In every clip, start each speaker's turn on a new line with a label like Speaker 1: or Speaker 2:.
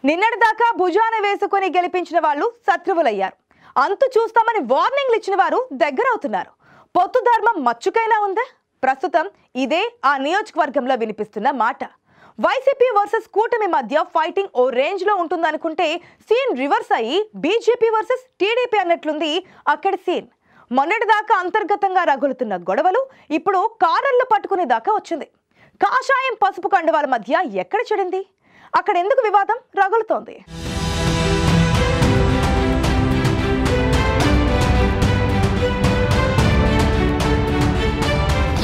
Speaker 1: నిన్నటిదాకా భుజాన వేసుకొని గెలిపించిన వాళ్ళు శత్రువులయ్యారు. అంతు చూస్తామని వార్నింగ్లు ఇచ్చిన వారు దగ్గరవుతున్నారు. పొత్తు ధర్మం మచ్చుకైనా ఉందా? ప్రస్తుతం ఇదే ఆ నియోజకవర్గంలో వినిపిస్తున్న మాట. వైసీపీ వర్సెస్ కూటమి మధ్య ఫైటింగ్ ఓ రేంజ్ లో ఉంటుందనుకుంటే సీన్ రివర్స్ అయ్యి బీజేపీ వర్సెస్ టీడీపీ అన్నట్లుంది అక్కడి సీన్. మొన్నటిదాకా అంతర్గతంగా రగులుతున్న గొడవలు ఇప్పుడు కాలర్లు పట్టుకునే దాకా వచ్చింది. కాషాయం పసుపు కండువాల మధ్య ఎక్కడ చెడింది? అక్కడ ఎందుకు వివాదం రగులుతోంది?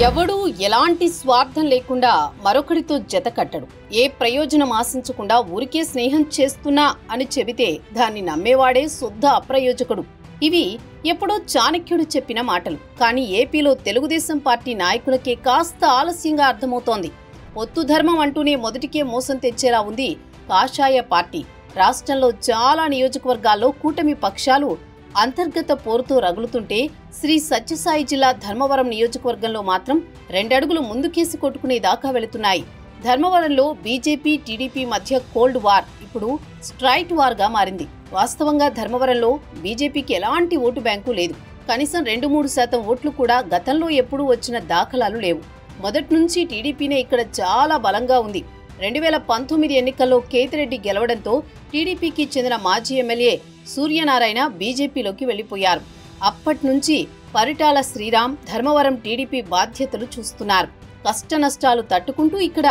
Speaker 2: ఎవడూ ఎలాంటి స్వార్థం లేకుండా మరొకరితో జత కట్టడు. ఏ ప్రయోజనం ఆశించకుండా ఊరికే స్నేహం చేస్తున్నా అని చెబితే దాన్ని నమ్మేవాడే శుద్ధ అప్రయోజకుడు. ఇవి ఎప్పుడో చాణక్యుడు చెప్పిన మాటలు. కానీ ఏపీలో తెలుగుదేశం పార్టీ నాయకులకే కాస్త ఆలస్యంగా అర్థమవుతోంది. పొత్తు ధర్మం అంటూనే మొదటికే మోసం తెచ్చేలా ఉంది కాషాయ పార్టీ. రాష్ట్రంలో చాలా నియోజకవర్గాల్లో కూటమి పక్షాలు అంతర్గత పోరుతో రగులుతుంటే శ్రీ సత్యసాయి జిల్లా ధర్మవరం నియోజకవర్గంలో మాత్రం 2 అడుగులు ముందుకేసి కొట్టుకునే దాకా వెళుతున్నాయి. ధర్మవరంలో బీజేపీ టీడీపీ మధ్య కోల్డ్ వార్ ఇప్పుడు స్ట్రైట్ వార్ గా మారింది. వాస్తవంగా ధర్మవరంలో బీజేపీకి ఎలాంటి ఓటు బ్యాంకు లేదు. కనీసం 2-3% ఓట్లు కూడా గతంలో ఎప్పుడూ వచ్చిన దాఖలాలు లేవు. మొదటి నుంచి టీడీపీనే ఇక్కడ చాలా బలంగా ఉంది. 2019 ఎన్నికల్లో కేతిరెడ్డి గెలవడంతో టీడీపీకి చెందిన మాజీ ఎమ్మెల్యే సూర్యనారాయణ బీజేపీలోకి వెళ్లిపోయారు. అప్పటి నుంచి పరిటాల శ్రీరామ్ ధర్మవరం టీడీపీ బాధ్యతలు చూస్తున్నారు. కష్టనష్టాలు తట్టుకుంటూ ఇక్కడ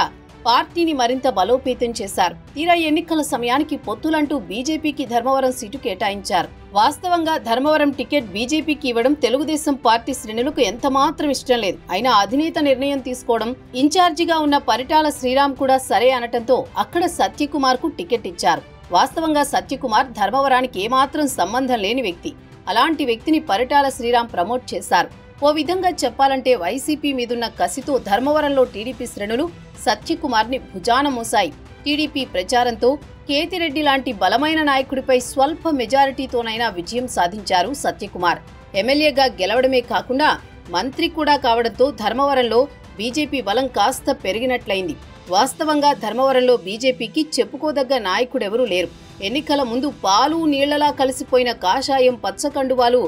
Speaker 2: పార్టీని మరింత బలోపేతం చేశారు. తీరా ఎన్నికల సమయానికి పొత్తులంటూ బీజేపీకి ధర్మవరం సీటు కేటాయించారు. వాస్తవంగా ధర్మవరం టికెట్ బీజేపీకి ఇవ్వడం తెలుగుదేశం పార్టీ శ్రేణులకు ఎంతమాత్రం ఇష్టం లేదు. అయినా అధినేత నిర్ణయం తీసుకోవడం ఇన్ఛార్జిగా ఉన్న పరిటాల శ్రీరామ్ కూడా సరే అనటంతో అక్కడ సత్యకుమార్ కు టికెట్ ఇచ్చారు. వాస్తవంగా సత్యకుమార్ ధర్మవరానికి ఏమాత్రం సంబంధం లేని వ్యక్తి. అలాంటి వ్యక్తిని పరిటాల శ్రీరామ్ ప్రమోట్ చేశారు. ఓ విధంగా చెప్పాలంటే వైసీపీ మీదున్న కసితో ధర్మవరంలో టీడీపీ శ్రేణులు సత్యకుమార్ ని భుజాన మోసాయి. టీడీపీ ప్రచారంతో కేతిరెడ్డి లాంటి బలమైన నాయకుడిపై స్వల్ప మెజారిటీతోనైనా విజయం సాధించారు సత్యకుమార్. ఎమ్మెల్యేగా గెలవడమే కాకుండా మంత్రి కూడా కావడంతో ధర్మవరంలో బీజేపీ బలం కాస్త పెరిగినట్లయింది. వాస్తవంగా ధర్మవరంలో బీజేపీకి చెప్పుకోదగ్గ నాయకుడెవరూ లేరు. ఎన్నికల ముందు పాలు నీళ్లలా కలిసిపోయిన కాషాయం పచ్చకండువాలు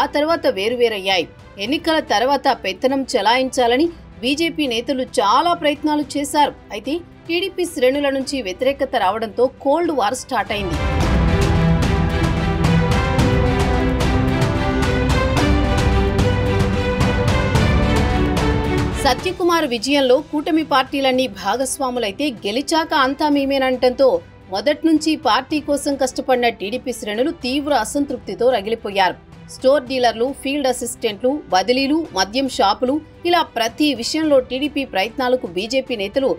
Speaker 2: ఆ తర్వాత వేరువేరయ్యాయి. ఎన్నికల తర్వాత పెత్తనం చెలాయించాలని బీజేపీ నేతలు చాలా ప్రయత్నాలు చేశారు. అయితే టీడీపీ శ్రేణుల నుంచి వ్యతిరేకత రావడంతో కోల్డ్ వార్ స్టార్ట్ అయింది. సత్యకుమార్ విజయంలో కూటమి పార్టీలన్నీ భాగస్వాములైతే గెలిచాక అంతా మేమేనంటంతో మొదట్నుంచి పార్టీ కోసం కష్టపడిన టీడీపీ శ్రేణులు తీవ్ర అసంతృప్తితో రగిలిపోయారు. స్టోర్ డీలర్లు, ఫీల్డ్ అసిస్టెంట్లు, బదిలీలు, మద్యం షాపులు ఇలా ప్రతి విషయంలో టీడీపీ ప్రయత్నాలకు బీజేపీ నేతలు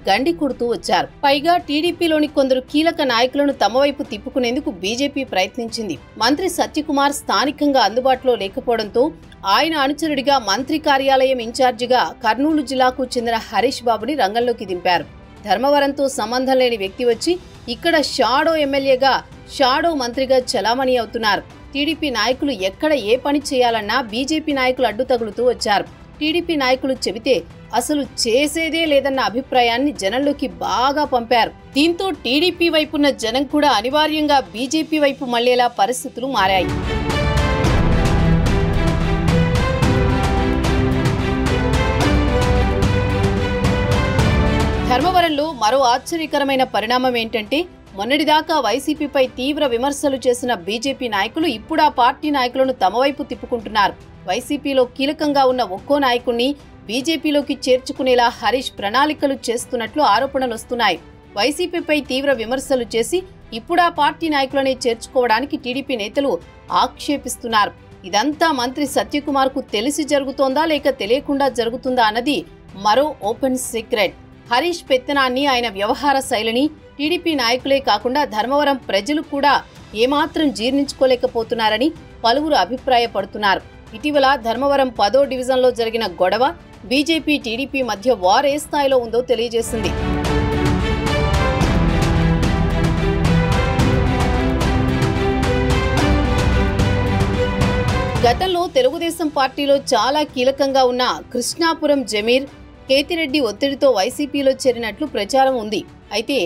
Speaker 2: గండి కొడుతూ వచ్చారు. పైగా టీడీపీలోని కొందరు కీలక నాయకులను తమ వైపు తిప్పుకునేందుకు బీజేపీ ప్రయత్నించింది. మంత్రి సత్యకుమార్ స్థానికంగా అందుబాటులో లేకపోవడంతో ఆయన అనుచరుడిగా మంత్రి కార్యాలయం ఇన్ఛార్జిగా కర్నూలు జిల్లాకు చెందిన హరీష్ బాబుని రంగంలోకి దింపారు. ధర్మవరంతో సంబంధం లేని వ్యక్తి వచ్చి ఇక్కడ షాడో ఎమ్మెల్యేగా, షాడో మంత్రిగా చలామణి అవుతున్నారు. టీడీపీ నాయకులు ఎక్కడ ఏ పని చేయాలన్నా బీజేపీ నాయకులు అడ్డు తగులుతూ వచ్చారు. టీడీపీ నాయకులు చెబితే అసలు చేసేదే లేదన్న అభిప్రాయాన్ని జనంలోకి బాగా పంపారు. దీంతో టీడీపీ వైపున్న జనం కూడా అనివార్యంగా బీజేపీ వైపు మళ్లేలా పరిస్థితులు మారాయి. ధర్మవరంలో మరో ఆశ్చర్యకరమైన పరిణామం ఏంటంటే మొన్నటిదాకా వైసీపీపై తీవ్ర విమర్శలు చేసిన బీజేపీ నాయకులు ఇప్పుడు ఆ పార్టీ నాయకులను తమ వైపు తిప్పుకుంటున్నారు. వైసీపీలో కీలకంగా ఉన్న ఒక్కో నాయకుణ్ణి బీజేపీలోకి చేర్చుకునేలా హరీష్ ప్రణాళికలు చేస్తున్నట్లు ఆరోపణలు వస్తున్నాయి. వైసీపీపై తీవ్ర విమర్శలు చేసి ఇప్పుడు ఆ పార్టీ నాయకులనే చేర్చుకోవడానికి టీడీపీ నేతలు ఆక్షేపిస్తున్నారు. ఇదంతా మంత్రి సత్యకుమార్ కు తెలిసి జరుగుతోందా లేక తెలియకుండా జరుగుతుందా అన్నది మరో ఓపెన్ సీక్రెట్. హరీష్ పెత్తనాన్ని, ఆయన వ్యవహార శైలిని టీడీపీ నాయకులే కాకుండా ధర్మవరం ప్రజలు కూడా ఏమాత్రం జీర్ణించుకోలేకపోతున్నారని పలువురు అభిప్రాయపడుతున్నారు. ఇటీవల ధర్మవరం 10వ డివిజన్లో జరిగిన గొడవ బీజేపీ టీడీపీ మధ్య వార్ ఏ స్థాయిలో ఉందో తెలియజేసింది. గతంలో తెలుగుదేశం పార్టీలో చాలా కీలకంగా ఉన్న కృష్ణాపురం జమీర్, కేతిరెడ్డి ఒత్తిడితో వైసీపీలో చేరినట్లు ప్రచారం ఉంది. అయితే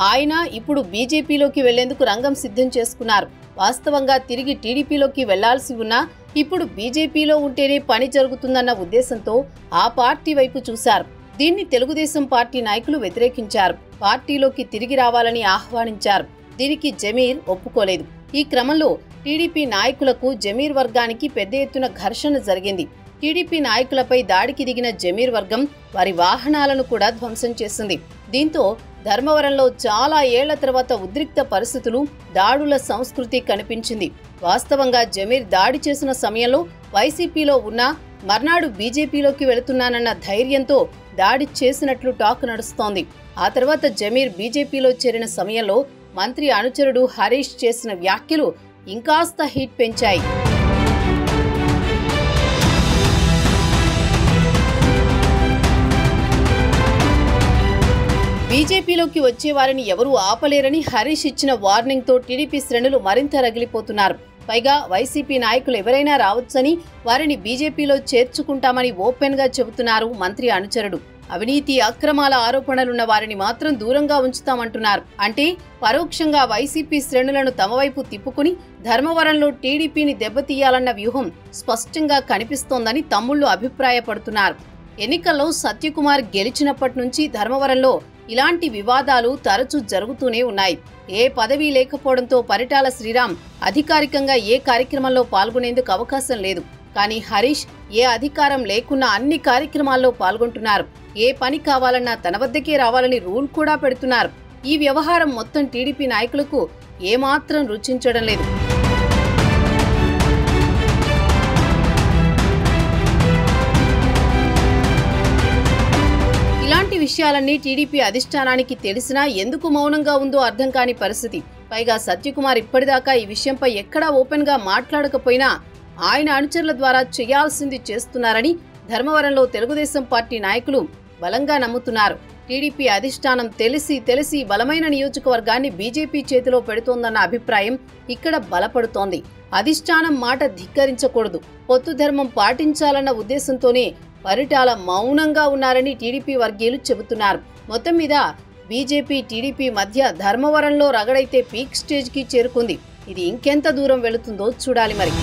Speaker 2: ఆయన ఇప్పుడు బీజేపీలోకి వెళ్లేందుకు రంగం సిద్ధం చేసుకున్నారు. వాస్తవంగా తిరిగి టీడీపీలోకి వెళ్లాల్సి ఉన్నా ఇప్పుడు బీజేపీలో ఉంటేనే పని జరుగుతుందన్న ఉద్దేశంతో ఆ పార్టీ వైపు చూశారు. దీన్ని తెలుగుదేశం పార్టీ నాయకులు వ్యతిరేకించారు. పార్టీలోకి తిరిగి రావాలని ఆహ్వానించారు. దీనికి జమీర్ ఒప్పుకోలేదు. ఈ క్రమంలో టీడీపీ నాయకులకు జమీర్ వర్గానికి పెద్ద ఎత్తున ఘర్షణ జరిగింది. టీడీపీ నాయకులపై దాడికి దిగిన జమీర్ వర్గం వారి వాహనాలను కూడా ధ్వంసం చేసింది. దీంతో ధర్మవరంలో చాలా ఏళ్ల తర్వాత ఉద్రిక్త పరిస్థితులు, దాడుల సంస్కృతి కనిపించింది. వాస్తవంగా జమీర్ దాడి చేసిన సమయంలో వైసీపీలో ఉన్నా మర్నాడు బీజేపీలోకి వెళుతున్నానన్న ధైర్యంతో దాడి చేసినట్లు టాక్ నడుస్తోంది. ఆ తర్వాత జమీర్ బీజేపీలో చేరిన సమయంలో మంత్రి అనుచరుడు హరీష్ చేసిన వ్యాఖ్యలు ఇంకాస్త హీట్ పెంచాయి. బీజేపీలోకి వచ్చే వారిని ఎవరూ ఆపలేరని హరీష్ ఇచ్చిన వార్నింగ్తో టీడీపీ శ్రేణులు మరింత రగిలిపోతున్నారు. పైగా వైసీపీ నాయకులు ఎవరైనా రావచ్చని, వారిని బీజేపీలో చేర్చుకుంటామని ఓపెన్ గా చెబుతున్నారు మంత్రి అనుచరుడు. అవినీతి అక్రమాల ఆరోపణలున్న వారిని మాత్రం దూరంగా ఉంచుతామంటున్నారు. అంటే పరోక్షంగా వైసీపీ శ్రేణులను తమ వైపు తిప్పుకుని ధర్మవరంలో టీడీపీని దెబ్బతీయాలన్న వ్యూహం స్పష్టంగా కనిపిస్తోందని తమ్ముళ్లు అభిప్రాయపడుతున్నారు. ఎన్నికల్లో సత్యకుమార్ గెలిచినప్పటి నుంచి ధర్మవరంలో ఇలాంటి వివాదాలు తరచూ జరుగుతూనే ఉన్నాయి. ఏ పదవి లేకపోవడంతో పరిటాల శ్రీరామ్ అధికారికంగా ఏ కార్యక్రమంలో పాల్గొనేందుకు అవకాశం లేదు. కానీ హరీష్ ఏ అధికారం లేకున్నా అన్ని కార్యక్రమాల్లో పాల్గొంటున్నారు. ఏ పని కావాలన్నా తన వద్దకే రావాలని రూల్ కూడా పెడుతున్నారు. ఈ వ్యవహారం మొత్తం టీడీపీ నాయకులకు ఏమాత్రం రుచించడం లేదు. ఇలాంటి విషయాలన్నీ టీడీపీ అధిష్టానానికి తెలిసినా ఎందుకు మౌనంగా ఉందో అర్థం కాని పరిస్థితి. పైగా సత్యకుమార్ ఇప్పటిదాకా ఈ విషయంపై ఎక్కడా ఓపెన్ గా మాట్లాడకపోయినా ఆయన అనుచరుల ద్వారా చేయాల్సింది చేస్తున్నారని ధర్మవరంలో తెలుగుదేశం పార్టీ నాయకులు బలంగా నమ్ముతున్నారు. టీడీపీ అధిష్టానం తెలిసి బలమైన నియోజకవర్గాన్ని బీజేపీ చేతిలో పెడుతోందన్న అభిప్రాయం ఇక్కడ బలపడుతోంది. అధిష్టానం మాట ధిక్కరించకూడదు, పొత్తు ధర్మం పాటించాలన్న ఉద్దేశంతోనే పరిటాల మౌనంగా ఉన్నారని టీడీపీ వర్గీయులు చెబుతున్నారు. మొత్తం మీద బీజేపీ టీడీపీ మధ్య ధర్మవరంలో రగడైతే పీక్ స్టేజ్ కి చేరుకుంది. ఇది ఇంకెంత దూరం వెళుతుందో చూడాలి మరి.